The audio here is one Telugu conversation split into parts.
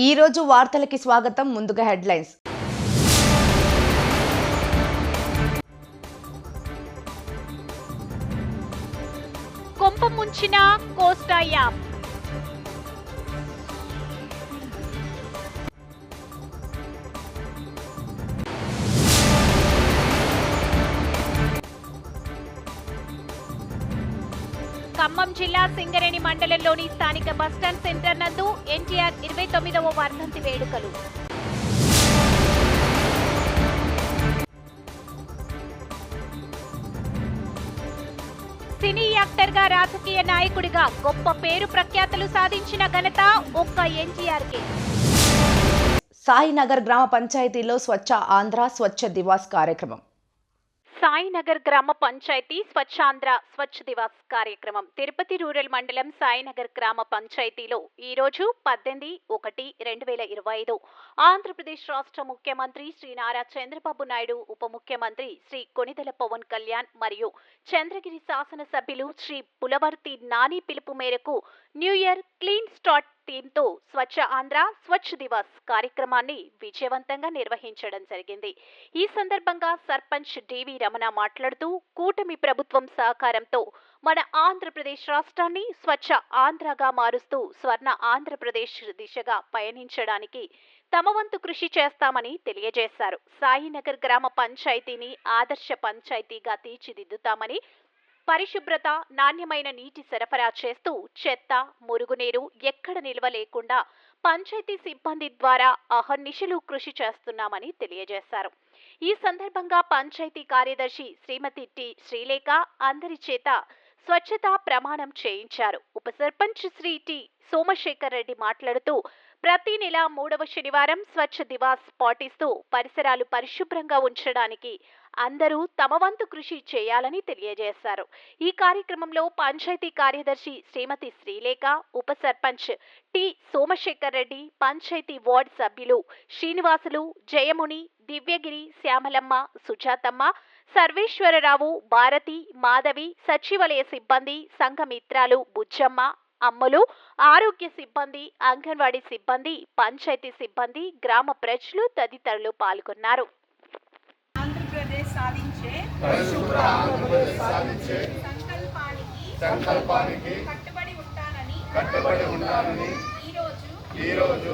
ఈ రోజు వార్తలకి స్వాగతం. ముందుగా హెడ్లైన్స్. కొంప ముంచిన కోస్టా యాప్. ఖమ్మం జిల్లా సింగరేణి మండలంలోని స్థానిక బస్టాండ్ సెంటర్ నందు ఎన్టీఆర్ 29వ వర్ధంతి వేడుకలు. సినీ యాక్టర్గా రాజకీయ నాయకుడిగా గొప్ప పేరు ప్రఖ్యాతలు సాధించిన ఘనత ఒక్క ఎన్టీఆర్కే. సాయినగర్ గ్రామ పంచాయతీలో స్వచ్ఛ ఆంధ్ర స్వచ్ఛ దివాస్ కార్యక్రమం. సాయినగర్ గ్రామ పంచాయతీ స్వచ్ఛాంధ్ర స్వచ్ఛ దివాస్ కార్యక్రమం తిరుపతి రూరల్ మండలం సాయినగర్ గ్రామ పంచాయతీలో ఈ రోజు 18/1/2025 ఆంధ్రప్రదేశ్ రాష్ట్ర ముఖ్యమంత్రి శ్రీ నారా చంద్రబాబు నాయుడు, ఉప ముఖ్యమంత్రి శ్రీ కొణిదెల పవన్ కళ్యాణ్ మరియు చంద్రగిరి శాసనసభ్యులు శ్రీ పులవర్తి నాని పిలుపు మేరకు న్యూ ఇయర్ క్లీన్ స్టార్ట్ థీమ్తో స్వచ్ఛ ఆంధ్ర స్వచ్ఛ దివాస్ కార్యక్రమాన్ని విజయవంతంగా నిర్వహించడం జరిగింది. ఈ సందర్భంగా సర్పంచ్ డివి రమణ మాట్లాడుతూ, కూటమి ప్రభుత్వం సహకారంతో మన ఆంధ్రప్రదేశ్ రాష్ట్రాన్ని స్వచ్ఛ ఆంధ్రగా మారుస్తూ స్వర్ణ ఆంధ్రప్రదేశ్ దిశగా పయనించడానికి తమ వంతు కృషి చేస్తామని తెలియజేశారు. సాయినగర్ గ్రామ పంచాయతీని ఆదర్శ పంచాయతీగా తీర్చిదిద్దుతామని, పరిశుభ్రత, నాణ్యమైన నీటి సరఫరా చేస్తూ చెత్త, మురుగునీరు ఎక్కడ నిల్వ లేకుండా పంచాయతీ సిబ్బంది ద్వారా అహర్నిశలు కృషి చేస్తున్నామని తెలియజేశారు. ఈ సందర్భంగా పంచాయతీ కార్యదర్శి శ్రీమతి టి శ్రీలేఖ అందరి చేత స్వచ్ఛతా ప్రమాణం చేయించారు. ఉప సర్పంచ్ శ్రీ టి సోమశేఖర్ రెడ్డి మాట్లాడుతూ, ప్రతి నెల 3వ శనివారం స్వచ్ఛ దివాస్ పాటిస్తూ పరిసరాలు పరిశుభ్రంగా ఉంచడానికి అందరూ తమ వంతు కృషి చేయాలని తెలియజేశారు. ఈ కార్యక్రమంలో పంచాయతీ కార్యదర్శి శ్రీమతి శ్రీలేఖ, ఉప సర్పంచ్ టి సోమశేఖర్ రెడ్డి, పంచాయతీ వార్డు సభ్యులు శ్రీనివాసులు, జయముని, దివ్యగిరి, శ్యామలమ్మ, సుజాతమ్మ, సర్వేశ్వరరావు, భారతి, మాధవి, సచివాలయ సిబ్బంది, సంఘమిత్రాలు, బుజ్జమ్మ, అమ్మలు, ఆరోగ్య సిబ్బంది, అంగన్వాడీ సిబ్బంది, పంచాయతీ సిబ్బంది, గ్రామ ప్రజలు తదితరులు పాల్గొన్నారు. ఆంధ్రప్రదేశ్ సాధించే సంకల్పానికి కట్టుబడి ఉంటానని ఈరోజు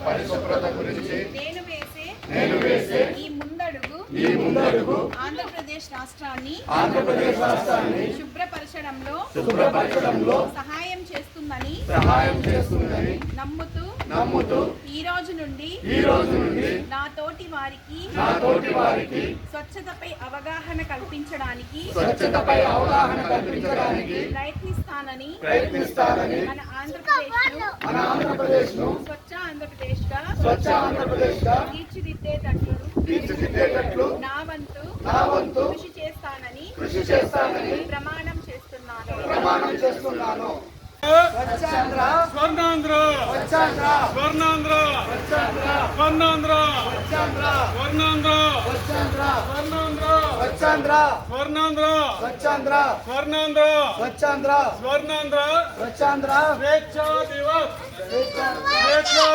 పరిశుభ్రత గురించి నేను వేసే ఈ ముందడుగు ఆంధ్రప్రదేశ్ రాష్ట్రాన్ని శుభ్రపరచడంలో సహాయం చేస్తుందని నమ్ముతూ ఈ రోజు నుండి నా తోటి వారికి స్వచ్ఛతపై అవగాహన కల్పించడానికి ప్రయత్నిస్తానని మన ఆంధ్రప్రదేశ్ ను స్వచ్ఛ ఆంధ్రప్రదేశ్ గా తీర్చిదిద్దేటట్లు నా వంతు కృషి చేస్తానని ప్రమాణం చేస్తున్నాను. స్వర్ణాంధ్ర స్వర్ణాంధ్ర స్వర్ణాంధ్ర స్వర్ణాంధ్ర స్వర్ణాంధ్ర స్వర్ణాంధ్ర స్వర్ణాంధ్ర స్వేచ్ఛా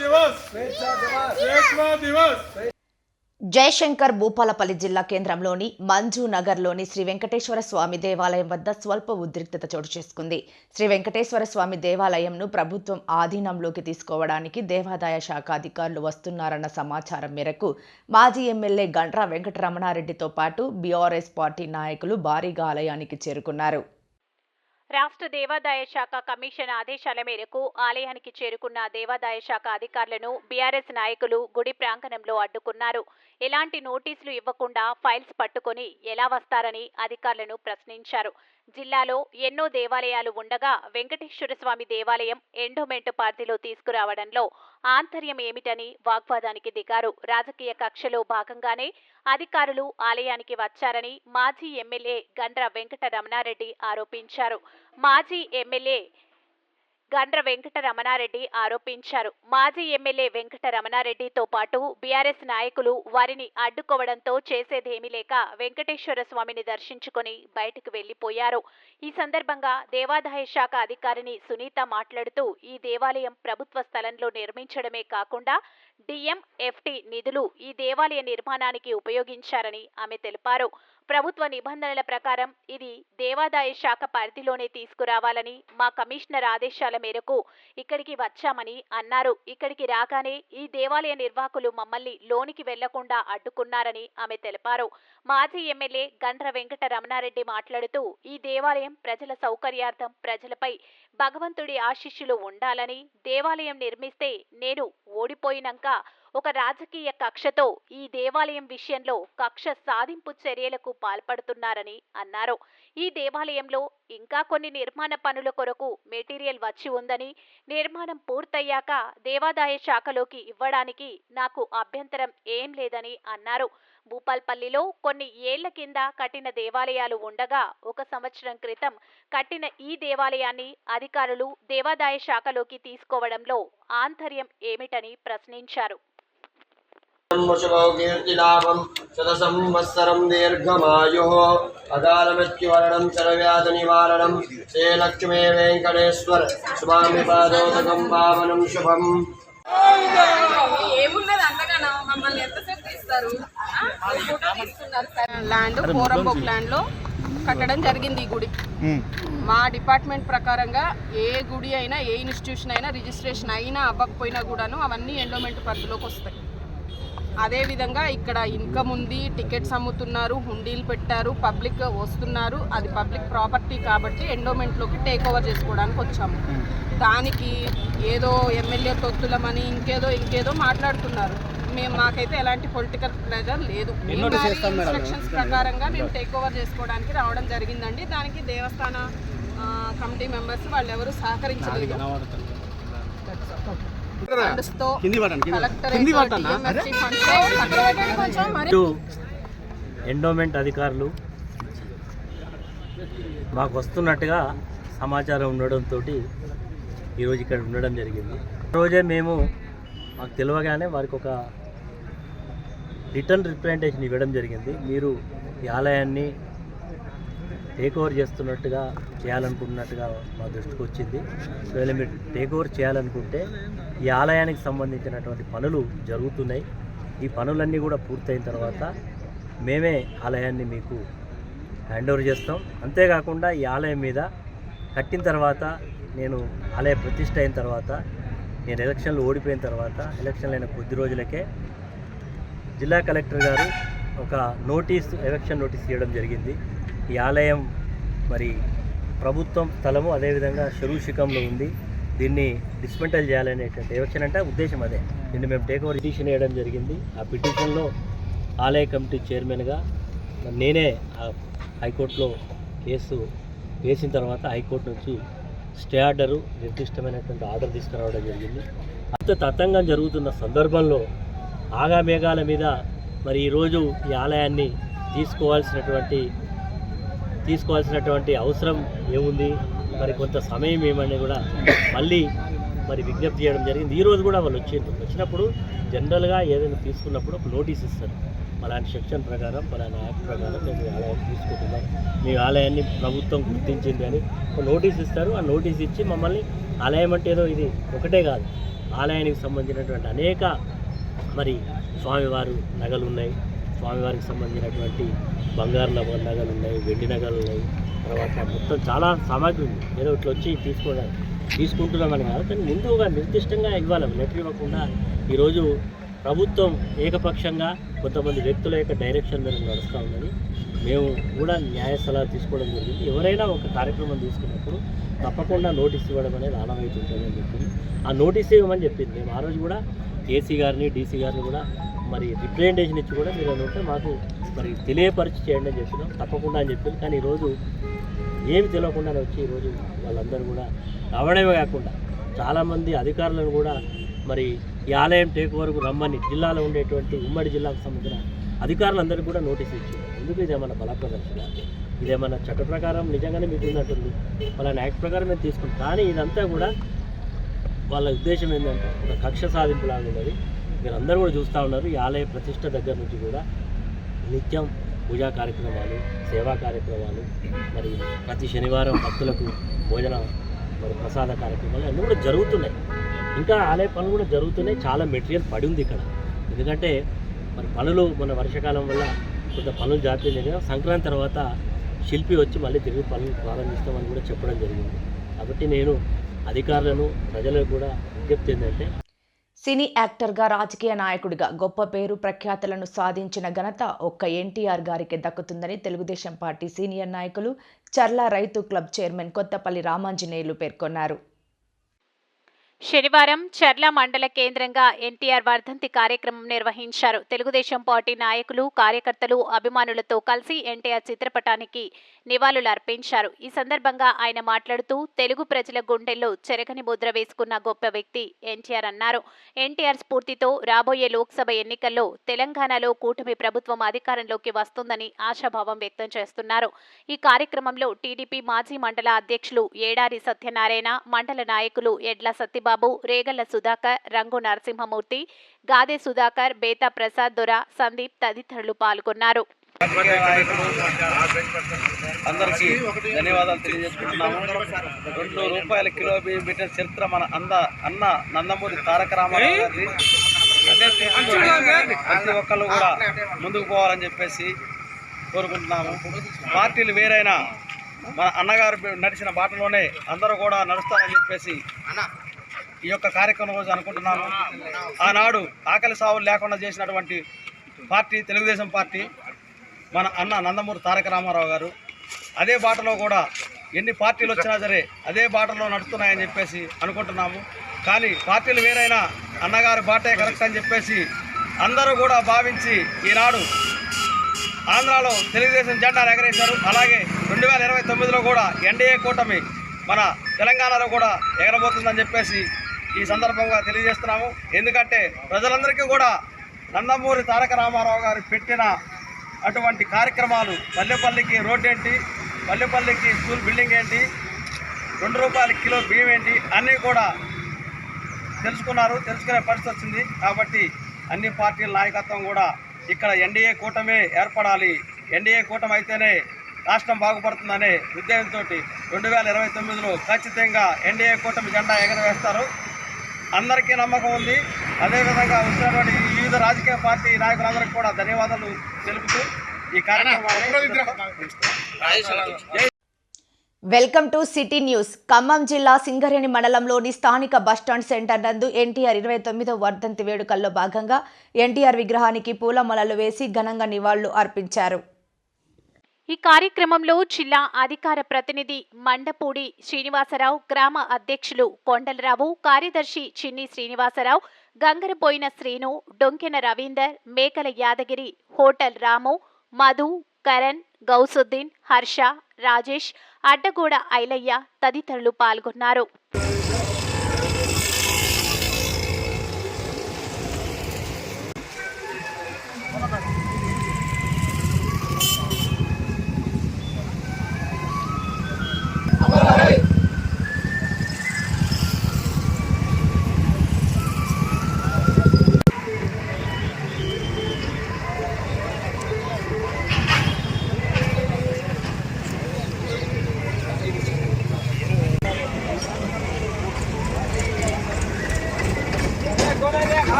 దివస్. జయశంకర్ భూపాలపల్లి జిల్లా కేంద్రంలోని మంజు నగర్లోని శ్రీ వెంకటేశ్వర స్వామి దేవాలయం వద్ద స్వల్ప ఉద్రిక్తత చోటు చేసుకుంది. శ్రీ వెంకటేశ్వర స్వామి దేవాలయంను ప్రభుత్వం ఆధీనంలోకి తీసుకోవడానికి దేవాదాయ శాఖ అధికారులు వస్తున్నారన్న సమాచారం మేరకు మాజీ ఎమ్మెల్యే గండ్ర వెంకటరమణారెడ్డితో పాటు బీఆర్ఎస్ పార్టీ నాయకులు భారీగా ఆలయానికి చేరుకున్నారు. రాష్ట్ర దేవాదాయ శాఖ కమిషన్ ఆదేశాల మేరకు ఆలయానికి చేరుకున్న దేవాదాయ శాఖ అధికారులను బీఆర్ఎస్ నాయకులు గుడి ప్రాంగణంలో అడ్డుకున్నారు. ఎలాంటి నోటీసులు ఇవ్వకుండా ఫైల్స్ పట్టుకొని ఎలా వస్తారని అధికారులను ప్రశ్నించారు. జిల్లాలో ఎన్నో దేవాలయాలు ఉండగా వెంకటేశ్వర స్వామి దేవాలయం ఎండోమెంట్ పరిధిలో తీసుకురావడంలో ఆంతర్యం ఏమిటని వాగ్వాదానికి దిగారు. రాజకీయ కక్షలో భాగంగానే అధికారులు ఆలయానికి వచ్చారని మాజీ ఎమ్మెల్యే గండ్ర వెంకట రమణారెడ్డి ఆరోపించారు. మాజీ ఎమ్మెల్యే గండ్ర వెంకట రమణారెడ్డి ఆరోపించారు. మాజీ ఎమ్మెల్యే వెంకట రమణారెడ్డితో పాటు బీఆర్ఎస్ నాయకులు వారిని అడ్డుకోవడంతో చేసేదేమీ లేక వెంకటేశ్వర స్వామిని దర్శించుకొని బయటకు వెళ్లిపోయారు. ఈ సందర్భంగా దేవాదాయ శాఖ అధికారిని సునీత మాట్లాడుతూ ఈ దేవాలయం ప్రభుత్వ స్థలంలో నిర్మించడమే కాకుండా డిఎంఎఫ్టి నిధులు ఈ దేవాలయ నిర్మాణానికి ఉపయోగించారని ఆమె తెలిపారు. ప్రభుత్వ నిబంధనల ప్రకారం ఇది దేవాదాయ శాఖ పరిధిలోనే తీసుకురావాలని మా కమిషనర్ ఆదేశాల మేరకు ఇక్కడికి వచ్చామని అన్నారు. ఇక్కడికి రాగానే ఈ దేవాలయ నిర్వాహకులు మమ్మల్ని లోనికి వెళ్లకుండా అడ్డుకున్నారని ఆమె తెలిపారు. మాజీ ఎమ్మెల్యే గండ్ర వెంకట రమణారెడ్డి మాట్లాడుతూ ఈ దేవాలయం ప్రజల సౌకర్యార్థం ప్రజలపై భగవంతుడి ఆశీస్సులు ఉండాలని, దేవాలయం నిర్మిస్తే నేను ఓడిపోయినాక ఒక రాజకీయ కక్షతో ఈ దేవాలయం విషయంలో కక్ష సాధింపు చర్యలకు పాల్పడుతున్నారని అన్నారు. ఈ దేవాలయంలో ఇంకా కొన్ని నిర్మాణ పనుల కొరకు మెటీరియల్ వచ్చి ఉందని, నిర్మాణం పూర్తయ్యాక దేవాదాయ శాఖలోకి ఇవ్వడానికి నాకు అభ్యంతరం ఏం లేదని అన్నారు. భూపాల్పల్లిలో కొన్ని ఏళ్ల కింద కట్టిన దేవాలయాలు ఉండగా 1 సంవత్సరం క్రితం కట్టిన ఈ దేవాలయాన్ని అధికారులు దేవాదాయ శాఖలోకి తీసుకోవడంలో ఆంతర్యం ఏమిటని ప్రశ్నించారు. కీర్తిలాభం శతసంవత్సరం దీర్ఘమాయు అకాలమృత్యువరణం చరవ్యాధ నివారణం శ్రీ లక్ష్మీ వెంకటేశ్వర స్వామి పాదోదకం పావనం శుభం. ఏమున్నది అంతగానో మమ్మల్ని ఎంతసేపు తీస్తారు? ల్యాండ్ కోరంబోక్ ల్యాండ్ లో కట్టడం జరిగింది ఈ గుడి. మా డిపార్ట్మెంట్ ప్రకారంగా ఏ గుడి అయినా ఏ ఇన్స్టిట్యూషన్ అయినా రిజిస్ట్రేషన్ అయినా అవ్వకపోయినా కూడాను అవన్నీ ఎండోమెంట్ పరిధిలోకి వస్తాయి. అదేవిధంగా ఇక్కడ ఇన్కమ్ ఉంది, టికెట్స్ అమ్ముతున్నారు, హుండీలు పెట్టారు, పబ్లిక్ వస్తున్నారు. అది పబ్లిక్ ప్రాపర్టీ కాబట్టి ఎండోమెంట్లోకి టేక్ ఓవర్ చేసుకోవడానికి వచ్చాము. దానికి ఏదో ఎమ్మెల్యే తొత్తులమని ఇంకేదో మాట్లాడుతున్నారు. మాకైతే ఎలాంటి పొలిటికల్ ప్రెజర్ లేదు. ఇన్స్ట్రక్షన్స్ ప్రకారంగా మేము టేక్ ఓవర్ చేసుకోవడానికి రావడం జరిగిందండి. దానికి దేవస్థాన కమిటీ మెంబర్స్ వాళ్ళు ఎవరు సహకరించలేదు. ఎండోమెంట్ అధికారులు మాకు వస్తున్నట్టుగా సమాచారం ఉండడంతో ఈరోజు ఇక్కడ ఉండడం జరిగింది. రోజే మేము మాకు తెలియగానే వారికి ఒక రిటర్న్ రిప్రజెంటేషన్ ఇవ్వడం జరిగింది. మీరు ఈ ఆలయాన్ని టేక్ ఓవర్ చేయాలనుకుంటున్నట్టుగా మా దృష్టికి వచ్చింది. ఒకవేళ మీరు టేక్ ఓవర్ చేయాలనుకుంటే ఈ ఆలయానికి సంబంధించినటువంటి పనులు జరుగుతున్నాయి. ఈ పనులన్నీ కూడా పూర్తయిన తర్వాత మేమే ఆలయాన్ని మీకు హ్యాండ్ ఓవర్ చేస్తాం. అంతేకాకుండా ఈ ఆలయం మీద కట్టిన తర్వాత నేను ఆలయ ప్రతిష్ఠ అయిన తర్వాత నేను ఎలక్షన్లు ఓడిపోయిన తర్వాత ఎలక్షన్లు అయిన కొద్ది రోజులకే జిల్లా కలెక్టర్ గారు ఒక ఎలక్షన్ నోటీస్ ఇవ్వడం జరిగింది. ఈ ఆలయం మరి ప్రభుత్వం స్థలము అదేవిధంగా శరూషికంలో ఉంది, దీన్ని డిస్మెంటల్ చేయాలనేటువంటి ఎలక్షన్ అంటే ఉద్దేశం అదే. దీన్ని మేము టేక్ ఓవర్ పిటిషన్ వేయడం జరిగింది. ఆ పిటిషన్లో ఆలయ కమిటీ చైర్మన్గా నేనే హైకోర్టులో కేసు వేసిన తర్వాత హైకోర్టు నుంచి స్టే ఆర్డరు నిర్దిష్టమైనటువంటి ఆర్డర్ తీసుకురావడం జరిగింది. అంత తతంగం జరుగుతున్న సందర్భంలో ఆగామేఘాల మీద మరి ఈరోజు ఈ ఆలయాన్ని తీసుకోవాల్సినటువంటి అవసరం ఏముంది, మరి కొంత సమయం ఏమని కూడా మళ్ళీ మరి విజ్ఞప్తి చేయడం జరిగింది. ఈరోజు కూడా వాళ్ళు వచ్చినప్పుడు జనరల్గా ఏదైనా తీసుకున్నప్పుడు ఒక నోటీస్ ఇస్తారు. అలాంటి సెక్షన్ ప్రకారం అలాంటి యాక్ట్ ప్రకారం మేము ఆలయాన్ని తీసుకుంటున్నాం, మీ ఆలయాన్ని ప్రభుత్వం గుర్తించింది అని ఒక నోటీస్ ఇస్తారు. ఆ నోటీస్ ఇచ్చి మమ్మల్ని ఆలయం అంటే ఏదో ఇది ఒకటే కాదు, ఆలయానికి సంబంధించినటువంటి అనేక మరి స్వామివారు నగలు ఉన్నాయి, స్వామివారికి సంబంధించినటువంటి బంగారు నగలు ఉన్నాయి, వెండి నగలు ఉన్నాయి, తర్వాత మొత్తం చాలా సామాగ్రి ఉంది. ఏదో ఇట్లా వచ్చి తీసుకుంటున్నామని కాదు, కానీ ముందుగా నిర్దిష్టంగా ఇవ్వాలి. లెటర్ ఇవ్వకుండా ఈరోజు ప్రభుత్వం ఏకపక్షంగా కొంతమంది వ్యక్తుల యొక్క డైరెక్షన్ మీద నడుస్తూ ఉన్నది. మేము కూడా న్యాయ సలహా తీసుకోవడం జరిగింది. ఎవరైనా ఒక కార్యక్రమం తీసుకున్నప్పుడు తప్పకుండా నోటీస్ ఇవ్వడం అనేది ఆనవాయితీ ఉంటుందని చెప్పింది. ఆ నోటీస్ ఇవ్వమని చెప్పింది. మేము ఆ రోజు కూడా ఏసీ గారిని డీసీ గారిని కూడా మరి రిప్రజెంటేషన్ ఇచ్చి కూడా మీరు ఉంటే మాకు మరి తెలియపరిచి చేయండి అని చెప్పినాం. తప్పకుండా అని చెప్పింది. కానీ ఈరోజు ఏమి తెలియకుండానే వచ్చి ఈరోజు వాళ్ళందరూ కూడా రావడమే కాకుండా చాలామంది అధికారులను కూడా మరి ఈ ఆలయం టేక్ వరకు రమ్మని జిల్లాలో ఉండేటువంటి ఉమ్మడి జిల్లాకు సంబంధించిన అధికారులందరికీ కూడా నోటీస్ ఇచ్చింది. ఎందుకు ఇదేమన్నా బల ప్రదర్శన, ఇదేమన్నా చట్ట ప్రకారం నిజంగానే మీకు ఉన్నట్టుంది, వాళ్ళని యాక్ట్ ప్రకారం మేము తీసుకుంటాం. కానీ ఇదంతా కూడా వాళ్ళ ఉద్దేశం ఏంటంటే ఒక కక్ష సాధింపులాగా ఉన్నది. మీరు అందరూ కూడా చూస్తూ ఉన్నారు. ఈ ఆలయ ప్రతిష్ట దగ్గర నుంచి కూడా నిత్యం పూజా కార్యక్రమాలు, సేవా కార్యక్రమాలు, మరి ప్రతి శనివారం భక్తులకు భోజన మరి ప్రసాద కార్యక్రమాలు అన్నీ కూడా జరుగుతున్నాయి. ఇంకా ఆలయ పనులు కూడా జరుగుతున్నాయి. చాలా మెటీరియల్ పడి ఉంది ఇక్కడ. ఎందుకంటే మరి పనులు మన వర్షాకాలం వల్ల కొంత పనులు జాతీయ జరిగిన సంక్రాంతి తర్వాత శిల్పి వచ్చి మళ్ళీ తిరిగి పనులు ప్రారంభిస్తామని కూడా చెప్పడం జరిగింది. కాబట్టి నేను అధికారులను ప్రజలకు కూడా విజ్ఞప్తి ఏంటంటే సినీ యాక్టర్గా, రాజకీయ నాయకుడిగా గొప్ప పేరు ప్రఖ్యాతులను సాధించిన ఘనత ఒక్క ఎన్టీఆర్ గారికి దక్కుతుందని తెలుగుదేశం పార్టీ సీనియర్ నాయకులు చర్ల రైతు క్లబ్ చైర్మన్ కొత్తపల్లి రామాంజనేయులు పేర్కొన్నారు. శనివారం చర్ల మండల కేంద్రంగా ఎన్టీఆర్ వర్ధంతి కార్యక్రమం నిర్వహించారు. తెలుగుదేశం పార్టీ నాయకులు, కార్యకర్తలు, అభిమానులతో కలిసి ఎన్టీఆర్ చిత్రపటానికి నివాళులు అర్పించారు. ఈ సందర్భంగా ఆయన మాట్లాడుతూ తెలుగు ప్రజల గుండెల్లో చెరగని ముద్ర వేసుకున్న గొప్ప వ్యక్తి ఎన్టీఆర్ అన్నారు. ఎన్టీఆర్ స్ఫూర్తితో రాబోయే లోక్సభ ఎన్నికల్లో తెలంగాణలో కూటమి ప్రభుత్వం అధికారంలోకి వస్తుందని ఆశాభావం వ్యక్తం చేస్తున్నారు. ఈ కార్యక్రమంలో టీడీపీ మాజీ మండల అధ్యక్షులు ఏడారి సత్యనారాయణ, మండల నాయకులు ఎడ్ల సత్యబాబు, రేగళ్ల సుధాకర్, రంగు నరసింహమూర్తి, గాదే సుధాకర్, బేతా ప్రసాద్ దొర, సందీప్ తదితరులు పాల్గొన్నారు. అందరికీ ధన్యవాదాలు తెలియజేసుకుంటున్నాము. ₹2 కిలో బియ్యం పెట్టిన చరిత్ర మన అన్న నందమూరి తారక రామారావు గారి. ప్రతి ఒక్కళ్ళు కూడా ముందుకు పోవాలని చెప్పేసి కోరుకుంటున్నాము. పార్టీలు వేరైనా మన అన్నగారు నడిచిన బాటలోనే అందరూ కూడా నడుస్తారని చెప్పేసి ఈ యొక్క కార్యక్రమం రోజు అనుకుంటున్నాము. ఆనాడు ఆకలి సావులు లేకుండా చేసినటువంటి పార్టీ తెలుగుదేశం పార్టీ, మన అన్న నందమూరి తారక రామారావు గారు. అదే బాటలో కూడా ఎన్ని పార్టీలు వచ్చినా సరే అదే బాటలో నడుస్తున్నాయని చెప్పేసి అనుకుంటున్నాము. కానీ పార్టీలు వేరైనా అన్నగారి బాటే కరెక్ట్ అని చెప్పేసి అందరూ కూడా భావించి ఈనాడు ఆంధ్రాలో తెలుగుదేశం జెండాను ఎగరేశారు. అలాగే 2029లో కూడా ఎన్డీఏ కూటమి మన తెలంగాణలో కూడా ఎగరబోతుందని చెప్పేసి ఈ సందర్భంగా తెలియజేస్తున్నాము. ఎందుకంటే ప్రజలందరికీ కూడా నందమూరి తారక రామారావు గారు పెట్టిన అటువంటి కార్యక్రమాలు, పల్లెపల్లికి రోడ్డు ఏంటి, పల్లెపల్లికి స్కూల్ బిల్డింగ్ ఏంటి, ₹2 కిలో బియ్యం ఏంటి అన్నీ కూడా తెలుసుకునే పరిస్థితి వచ్చింది. కాబట్టి అన్ని పార్టీల నాయకత్వం కూడా ఇక్కడ ఎన్డీఏ కూటమి ఏర్పడాలి, ఎన్డీఏ కూటమి అయితేనే రాష్ట్రం బాగుపడుతుందనే ఉద్దేశంతో 2029లో ఖచ్చితంగా ఎన్డీఏ కూటమి జెండా ఎగరవేస్తారు. అందరికీ నమ్మకం ఉంది. అదేవిధంగా వచ్చినటువంటి వివిధ రాజకీయ పార్టీ నాయకులందరికీ కూడా ధన్యవాదాలు తెలుపుతూ ఈ కార్యక్రమాన్ని welcome to city news. Khammam జిల్లా సింగరేణి మండలంలోని స్థానిక బస్టాండ్ సెంటర్ నందు ఎన్టీఆర్ 29వ వర్ధంతి వేడుకల్లో భాగంగా ఎన్టీఆర్ విగ్రహానికి పూలమాలలు వేసి ఘనంగా నివాళులు అర్పించారు. ఈ కార్యక్రమంలో జిల్లా అధికార ప్రతినిధి మండపూడి శ్రీనివాసరావు, గ్రామ అధ్యక్షులు కొండలరావు, కార్యదర్శి చిన్ని శ్రీనివాసరావు, గంగరపోయిన శ్రీను, డొంకెన రవీందర్, మేకల యాదగిరి, హోటల్ రాము, మధు, కరణ్, గౌసుద్దీన్, హర్ష, రాజేష్, అడ్డగూడ ఐలయ్య తదితరులు పాల్గొన్నారు.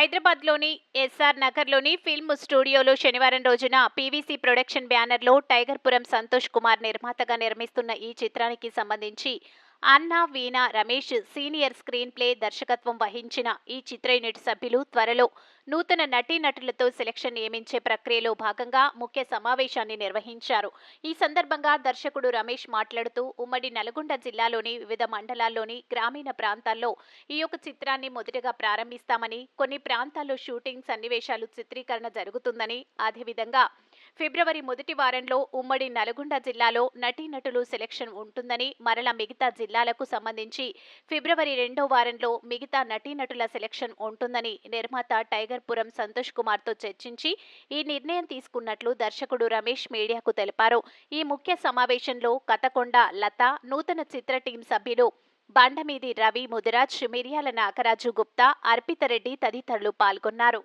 హైదరాబాద్లోని ఎస్ఆర్ నగర్లోని ఫిల్మ్ స్టూడియోలో శనివారం రోజున పీవీసీ ప్రొడక్షన్ బ్యానర్లో టైగర్పురం సంతోష్ కుమార్ నిర్మాతగా నిర్మిస్తున్న ఈ చిత్రానికి సంబంధించి అన్నా వీణా రమేష్ సీనియర్ స్క్రీన్ ప్లే దర్శకత్వం వహించిన ఈ చిత్ర యూనిట్ సభ్యులు త్వరలో నూతన నటీనటులతో సెలక్షన్ నియమించే ప్రక్రియలో భాగంగా ముఖ్య సమావేశాన్ని నిర్వహించారు. ఈ సందర్భంగా దర్శకుడు రమేష్ మాట్లాడుతూ ఉమ్మడి నల్గొండ జిల్లాలోని వివిధ మండలాల్లోని గ్రామీణ ప్రాంతాల్లో ఈ యొక్క చిత్రాన్ని మొదటగా ప్రారంభిస్తామని, కొన్ని ప్రాంతాల్లో షూటింగ్ సన్నివేశాలు చిత్రీకరణ జరుగుతుందని, అదేవిధంగా ఫిబ్రవరి మొదటి వారంలో ఉమ్మడి నల్గొండ జిల్లాలో నటీనటులు సెలక్షన్ ఉంటుందని, మరలా మిగతా జిల్లాలకు సంబంధించి ఫిబ్రవరి 2వ వారంలో మిగతా నటీనటుల సెలక్షన్ ఉంటుందని నిర్మాత టైగర్పురం సంతోష్ కుమార్తో చర్చించి ఈ నిర్ణయం తీసుకున్నట్లు దర్శకుడు రమేష్ మీడియాకు తెలిపారు. ఈ ముఖ్య సమావేశంలో కతకొండ లత, నూతన చిత్ర టీం సభ్యులు బండమీది రవి ముదిరాజ్, మిర్యాల నాగరాజు గుప్తా, అర్పితరెడ్డి తదితరులు పాల్గొన్నారు.